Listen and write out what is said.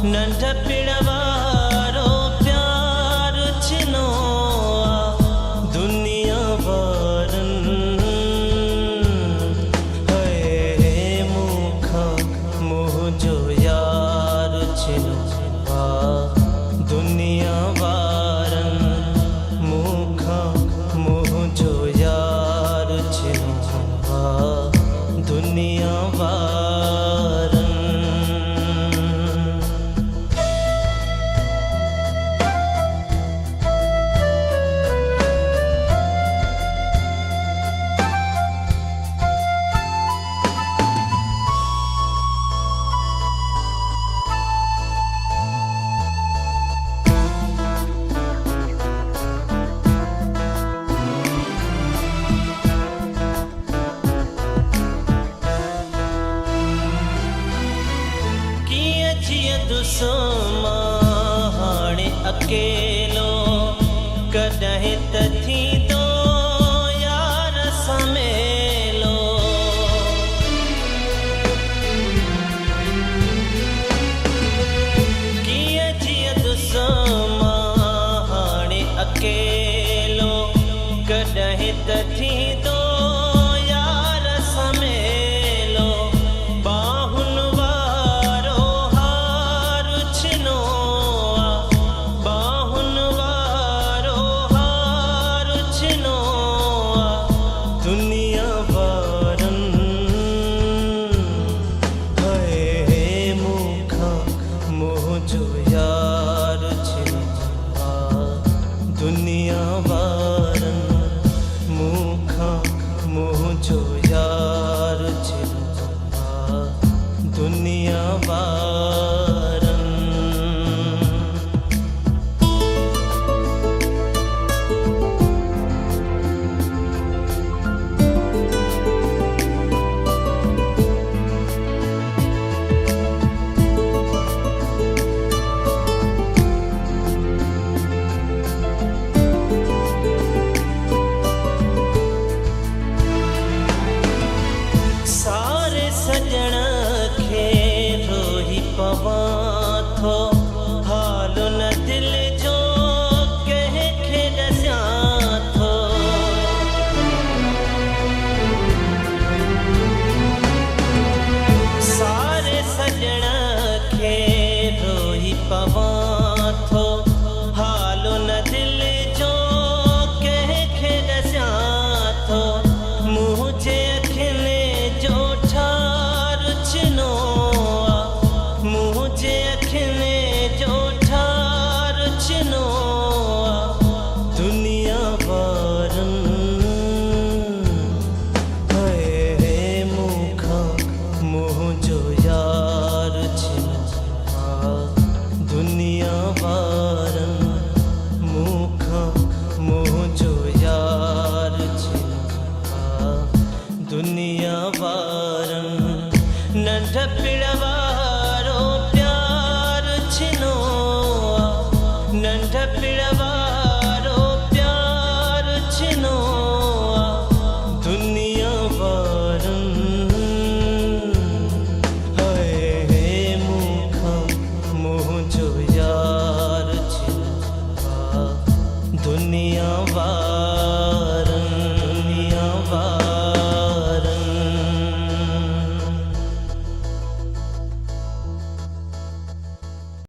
नंढ पिड़वारो प्यार छिनो दुनिया वारन है मुखा मुँह जो यार छिनो दुनिया वारन मुखा मुँह जो यार छिनो दुनिया वारन। दुसमा हाणे अकेलो कॾहिं त थींदो यार समेलो कीअं जीअं दुसमा हाणे अकेलो कॾहिं त थींदो यार समेलो बाहुनि दुनिया वारन है मुखा मुँह जो यार छिनो दुनिया वारन मुखा मुँह जो यार छिनो दुनिया वारन। सारे सजण खे रोही पवां थो हाल न दिल जो कंहिंखे ॾसियां थो सारे सजण खे रोही पवां थो हाल न दिल जो कंहिंखे ॾसियां थो मुंहिंजे मुझे अखिने जो ठार छिनो दुनिया वारन है मुखा मुँह जो यार छिनो दुनिया वारन मुखा मुँह जो यार छिनो दुनिया वारन। नंढ पिड़वारो प्यार छिनो नंढ पिड़वारो प्यार छिनो दुनिया वारन है मुखा मुँह जो यार छिनो दुनिया वारन।